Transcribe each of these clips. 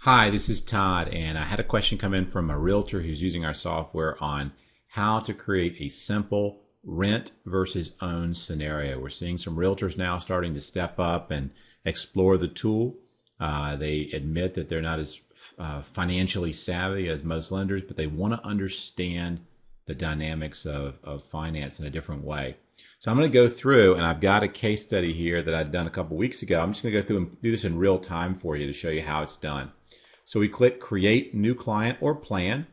Hi, this is Todd, and I had a question come in from a realtor who's using our software on how to create a simple rent versus own scenario. We're seeing some realtors now starting to step up and explore the tool. They admit that they're not as financially savvy as most lenders, but they want to understand the dynamics of finance in a different way. So I'm going to go through, and I've got a case study here that I'd done a couple weeks ago. I'm just going to go through and do this in real time for you to show you how it's done. So we click Create New Client or Plan,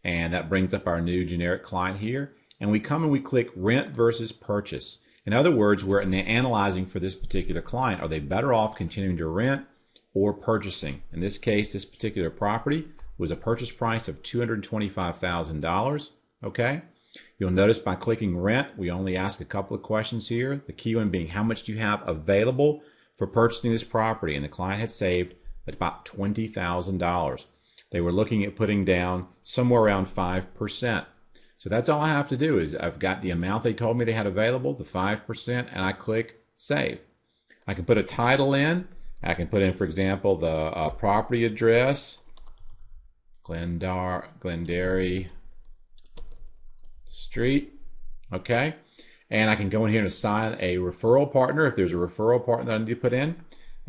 and that brings up our new generic client here. And we come and we click Rent versus Purchase. In other words, we're analyzing for this particular client. Are they better off continuing to rent or purchasing? In this case, this particular property was a purchase price of $225,000. Okay. You'll notice by clicking Rent, we only ask a couple of questions here. The key one being, how much do you have available for purchasing this property? And the client had saved about $20,000. They were looking at putting down somewhere around 5%. So that's all I have to do is I've got the amount they told me they had available, the 5%, and I click Save. I can put a title in. I can put in, for example, the property address, Glengarry Street. Okay. And I can go in here and assign a referral partner if there's a referral partner that I need to put in.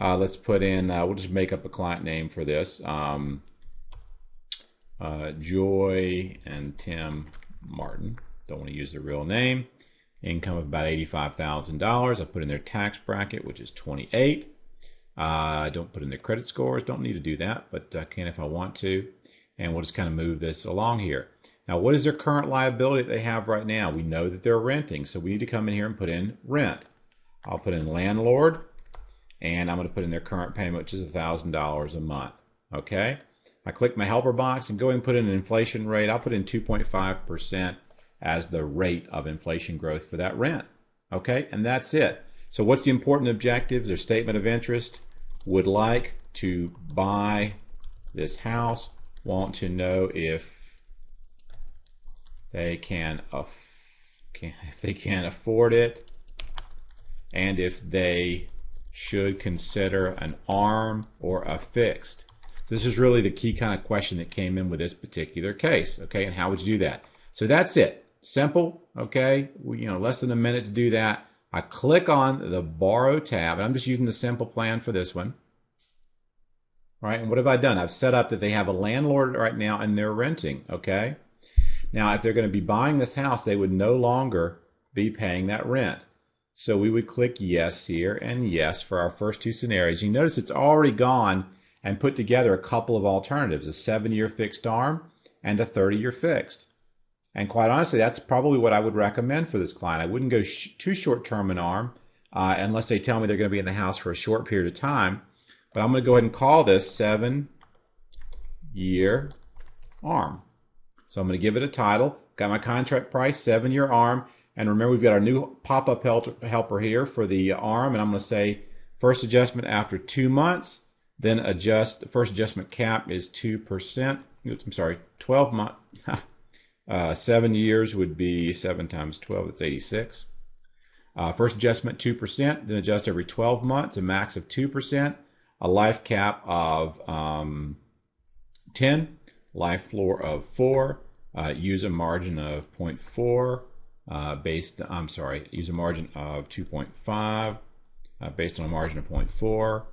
Let's put in, we'll just make up a client name for this. Joy and Tim Martin. Don't want to use their real name. Income of about $85,000. I put in their tax bracket, which is 28. I don't put in their credit scores. Don't need to do that, but I can if I want to. And we'll just kind of move this along here. Now, what is their current liability that they have right now? We know that they're renting, so we need to come in here and put in rent. I'll put in landlord. And I'm going to put in their current payment, which is $1,000 a month. Okay. I click my helper box and go and put in an inflation rate. I'll put in 2.5% as the rate of inflation growth for that rent. Okay. And that's it. So what's the important objectives? Their statement of interest. Would like to buy this house. Want to know if they can afford it, and if they should consider an ARM or a fixed. This is really the key kind of question that came in with this particular case. Okay, and how would you do that? So that's it. Simple. Okay, less than a minute to do that. I click on the Borrow tab, and I'm just using the simple plan for this one. All right, and what have I done? I've set up that they have a landlord right now and they're renting. Okay, now if they're going to be buying this house, they would no longer be paying that rent. So we would click yes here and yes for our first two scenarios. You notice it's already gone and put together a couple of alternatives, a 7-year fixed ARM and a 30-year fixed. And quite honestly, that's probably what I would recommend for this client. I wouldn't go too short-term in ARM unless they tell me they're going to be in the house for a short period of time. But I'm going to go ahead and call this 7-year ARM. So I'm going to give it a title. Got my contract price, 7-year ARM. And remember, we've got our new pop-up helper here for the ARM, and I'm going to say first adjustment after 2 months, then adjust. The first adjustment cap is 2%. I'm sorry, 12 months. 7 years would be 7 times 12, that's 86. First adjustment 2%, then adjust every 12 months, a max of 2%, a life cap of 10, life floor of 4, use a margin of 0.4. Use a margin of 2.5 based on a margin of 0.4.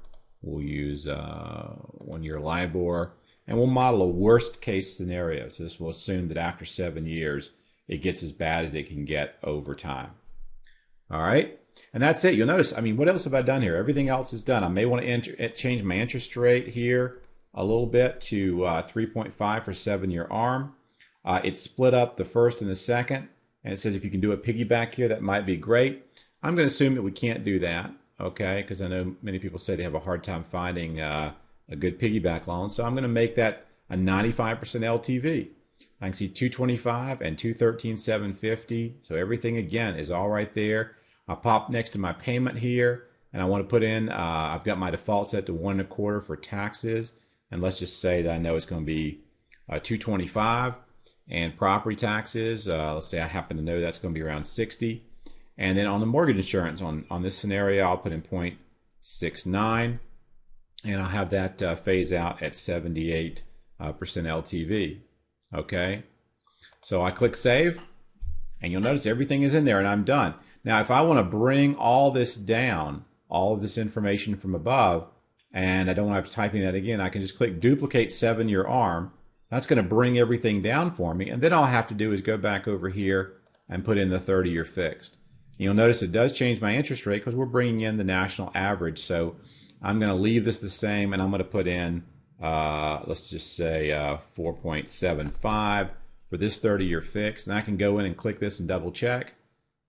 We'll use 1-year LIBOR, and we'll model a worst case scenario. So this will assume that after 7 years, it gets as bad as it can get over time. All right, and that's it. You'll notice, what else have I done here? Everything else is done. I may want to change my interest rate here a little bit to 3.5 for 7-year ARM. It's split up the first and the second. And it says if you can do a piggyback here, that might be great. I'm going to assume that we can't do that, okay, because I know many people say they have a hard time finding a good piggyback loan. So I'm going to make that a 95% LTV. I can see 225 and 213,750. So everything, again, is all right there. I'll pop next to my payment here, and I want to put in, I've got my default set to 1.25 for taxes. And let's just say that I know it's going to be 225. And property taxes, let's say I happen to know that's going to be around 60. And then on the mortgage insurance, on this scenario, I'll put in 0.69. and I'll have that phase out at 78% LTV. Okay, so I click save, and you'll notice everything is in there, and I'm done. Now, if I want to bring all this down, all of this information from above, and I don't want to have to type in that again, I can just click duplicate 7-year ARM. That's going to bring everything down for me, and then all I have to do is go back over here and put in the 30-year fixed. You'll notice it does change my interest rate because we're bringing in the national average. So I'm going to leave this the same, and I'm going to put in, let's just say 4.75 for this 30-year fixed. And I can go in and click this and double check.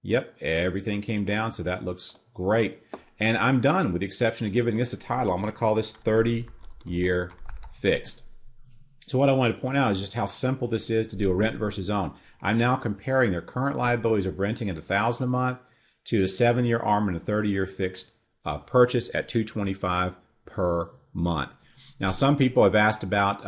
Yep, everything came down, so that looks great. And I'm done with the exception of giving this a title. I'm going to call this 30-year fixed. So what I wanted to point out is just how simple this is to do a rent versus own. I'm now comparing their current liabilities of renting at $1,000 a month to the 7-year ARM and a 30-year fixed purchase at $225 per month. Now, some people have asked about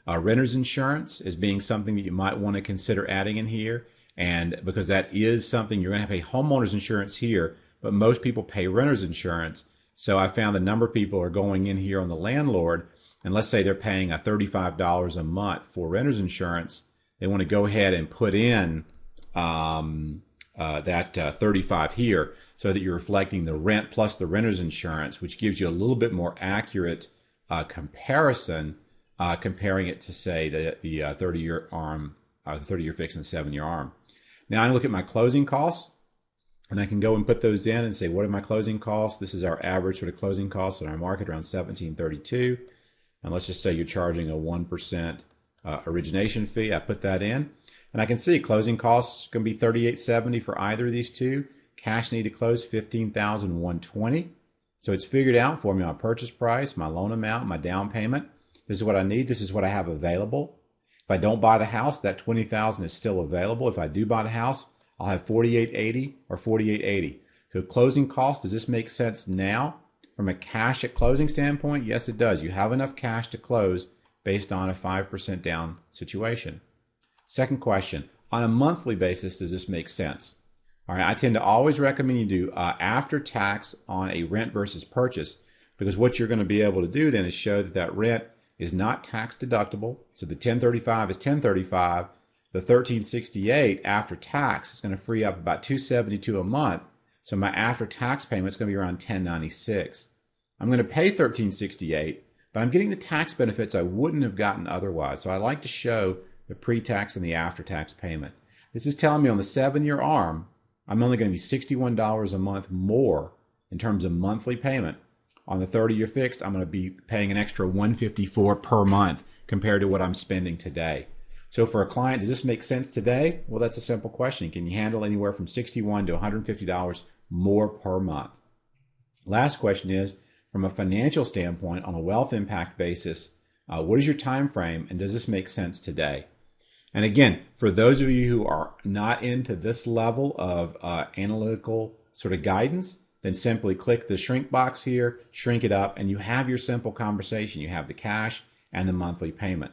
renter's insurance as being something that you might want to consider adding in here, and because that is something you're going to have to pay homeowner's insurance here, but most people pay renter's insurance. So I found the number of people are going in here on the landlord, and let's say they're paying $35 a month for renter's insurance. They want to go ahead and put in that 35 here so that you're reflecting the rent plus the renter's insurance, which gives you a little bit more accurate comparison, comparing it to say the 30-year ARM, the 30-year fixed and 7-year ARM. Now I look at my closing costs, and I can go and put those in and say, what are my closing costs? This is our average sort of closing costs in our market, around $17.32. And let's just say you're charging a 1% origination fee. I put that in, and I can see closing costs can be $38.70 for either of these two. Cash need to close $15,120. So it's figured out for me my purchase price, my loan amount, my down payment. This is what I need. This is what I have available. If I don't buy the house, that $20,000 is still available. If I do buy the house, I'll have $48.80 or $48.80. So closing cost, does this make sense now? From a cash at closing standpoint, yes, it does. You have enough cash to close based on a 5% down situation. Second question, on a monthly basis, does this make sense? All right, I tend to always recommend you do after tax on a rent versus purchase, because what you're going to be able to do then is show that that rent is not tax deductible. So the 1035 is 1035. The 1368 after tax is going to free up about $272 a month. So my after tax payment is going to be around $1096. I'm going to pay $1368, but I'm getting the tax benefits I wouldn't have gotten otherwise. So I like to show the pre-tax and the after-tax payment. This is telling me on the 7-year ARM, I'm only going to be $61 a month more in terms of monthly payment. On the 30-year fixed, I'm going to be paying an extra $154 per month compared to what I'm spending today. So for a client, does this make sense today? Well, that's a simple question. Can you handle anywhere from $61 to $150 more per month? Last question is, from a financial standpoint, on a wealth impact basis, what is your time frame, and does this make sense today? And again, for those of you who are not into this level of analytical sort of guidance, then simply click the shrink box here, shrink it up, and you have your simple conversation. You have the cash and the monthly payment.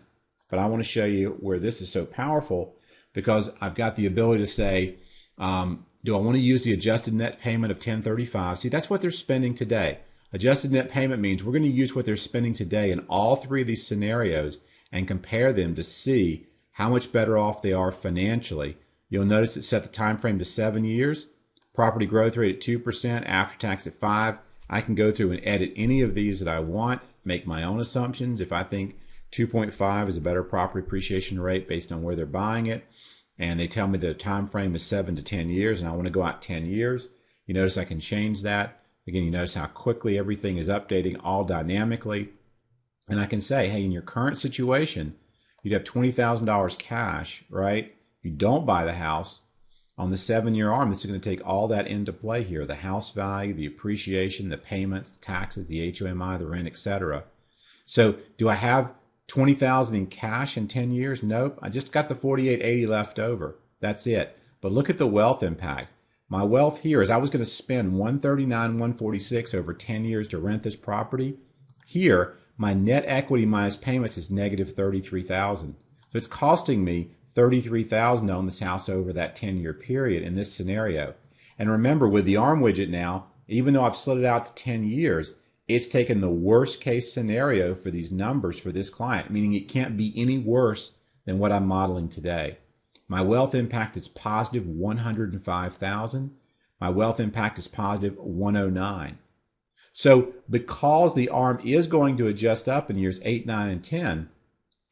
But I want to show you where this is so powerful, because I've got the ability to say, do I want to use the adjusted net payment of $1035? See, that's what they're spending today. Adjusted net payment means we're going to use what they're spending today in all three of these scenarios and compare them to see how much better off they are financially. You'll notice it set the time frame to 7 years, property growth rate at 2%, after tax at 5%. I can go through and edit any of these that I want, make my own assumptions. If I think 2.5 is a better property appreciation rate based on where they're buying it, and they tell me the time frame is 7 to 10 years, and I want to go out 10 years, you notice I can change that. Again, you notice how quickly everything is updating all dynamically. And I can say, hey, in your current situation, you'd have $20,000 cash, right? If you don't buy the house, on the 7-year ARM, this is going to take all that into play here. The house value, the appreciation, the payments, the taxes, the HOMI, the rent, etc. So do I have $20,000 in cash in 10 years? Nope. I just got the $48.80 left over. That's it. But look at the wealth impact. My wealth here is I was going to spend $139,146 over 10 years to rent this property. Here, my net equity minus payments is negative $33,000. So it's costing me $33,000 to own this house over that 10-year period in this scenario. And remember, with the ARM widget now, even though I've split it out to 10 years, It's taken the worst case scenario for these numbers for this client, meaning it can't be any worse than what I'm modeling today. My wealth impact is positive 105,000. My wealth impact is positive 109. So because the ARM is going to adjust up in years 8, 9, and 10,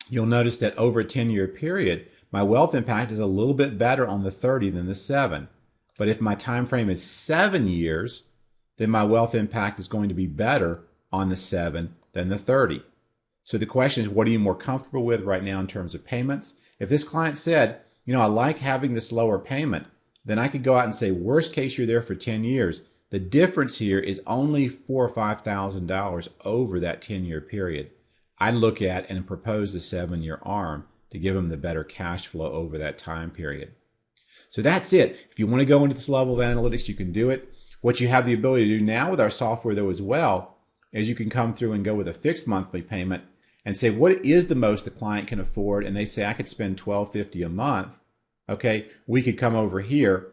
you'll notice that over a 10-year period, my wealth impact is a little bit better on the 30 than the 7. But if my time frame is 7 years, then my wealth impact is going to be better on the 7 than the 30. So the question is, what are you more comfortable with right now in terms of payments? If this client said, I like having this lower payment, then I could go out and say, worst case, you're there for 10 years. The difference here is only $4,000 or $5,000 over that 10-year period. I'd look at and propose the 7-year ARM to give them the better cash flow over that time period. So that's it. If you want to go into this level of analytics, you can do it. What you have the ability to do now with our software, though, as well, is you can come through and go with a fixed monthly payment and say, what is the most the client can afford? And they say, I could spend $1,250 a month. Okay, we could come over here.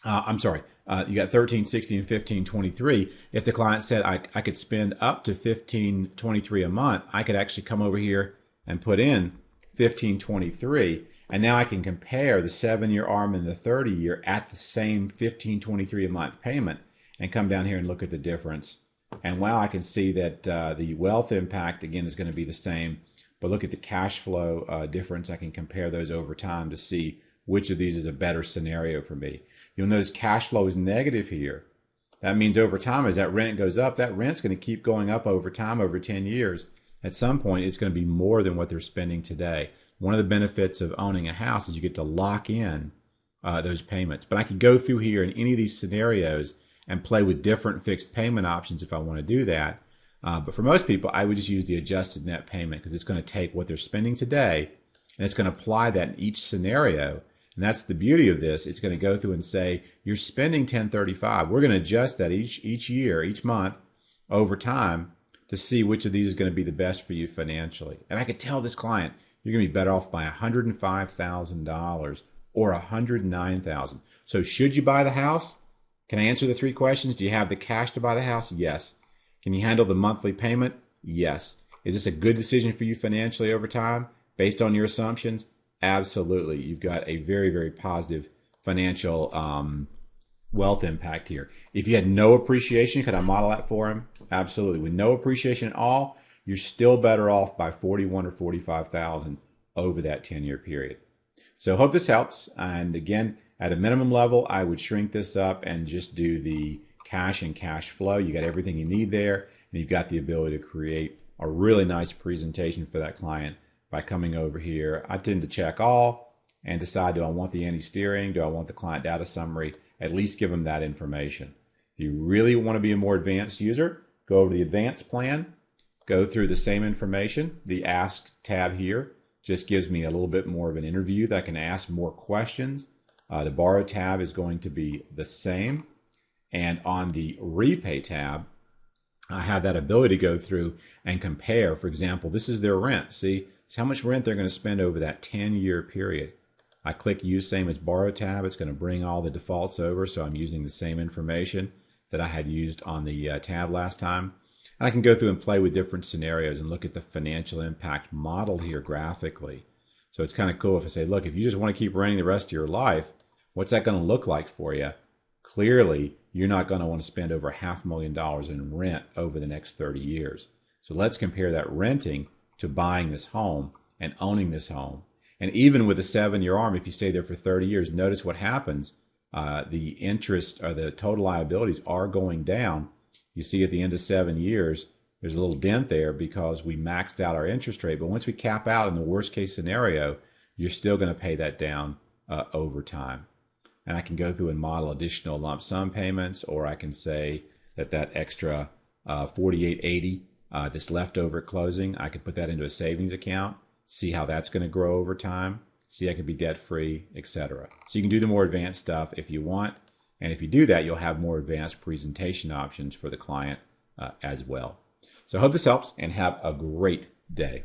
You got 1360 and 1523. If the client said I could spend up to 1523 a month, I could actually come over here and put in 1523. And now I can compare the 7-year ARM and the 30-year at the same 1523 a month payment and come down here and look at the difference. And wow, I can see that the wealth impact, again, is going to be the same. But look at the cash flow difference. I can compare those over time to see which of these is a better scenario for me. You'll notice cash flow is negative here. That means over time, as that rent goes up, that rent's going to keep going up over time, over 10 years. At some point, it's going to be more than what they're spending today. One of the benefits of owning a house is you get to lock in those payments. But I could go through here in any of these scenarios and play with different fixed payment options if I want to do that. But for most people, I would just use the adjusted net payment because it's going to take what they're spending today and it's going to apply that in each scenario. And that's the beauty of this. It's going to go through and say, you're spending $1,035. We're going to adjust that each year, each month, over time to see which of these is going to be the best for you financially. And I could tell this client, you're going to be better off by $105,000 or $109,000. So should you buy the house? Can I answer the 3 questions? Do you have the cash to buy the house? Yes. Can you handle the monthly payment? Yes. Is this a good decision for you financially over time based on your assumptions? Absolutely. You've got a very, very positive financial wealth impact here. If you had no appreciation, could I model that for him? Absolutely. With no appreciation at all, you're still better off by $41,000 or $45,000 over that 10-year period. So hope this helps. And again, at a minimum level, I would shrink this up and just do the cash and cash flow. You got everything you need there, and you've got the ability to create a really nice presentation for that client by coming over here. I tend to check all and decide, do I want the anti-steering? Do I want the client data summary? At least give them that information. If you really want to be a more advanced user, go over to the advanced plan, go through the same information. The Ask tab here just gives me a little bit more of an interview that I can ask more questions. The Borrow tab is going to be the same. And on the Repay tab, I have that ability to go through and compare. For example, this is their rent. See, it's how much rent they're going to spend over that 10-year period. I click Use Same as Borrow tab. It's going to bring all the defaults over, so I'm using the same information that I had used on the tab last time. And I can go through and play with different scenarios and look at the financial impact modeled here graphically. So it's kind of cool if I say, look, if you just want to keep renting the rest of your life, what's that going to look like for you? Clearly, you're not going to want to spend over $500,000 in rent over the next 30 years. So let's compare that renting to buying this home and owning this home. And even with a 7-year ARM, if you stay there for 30 years, notice what happens. The interest or the total liabilities are going down. You see at the end of 7 years, there's a little dent there because we maxed out our interest rate. But once we cap out in the worst case scenario, you're still going to pay that down over time. And I can go through and model additional lump sum payments, or I can say that extra $48.80 that's left over at closing, I could put that into a savings account, see how that's going to grow over time, see I could be debt free, etc. So you can do the more advanced stuff if you want. And if you do that, you'll have more advanced presentation options for the client as well. So I hope this helps and have a great day.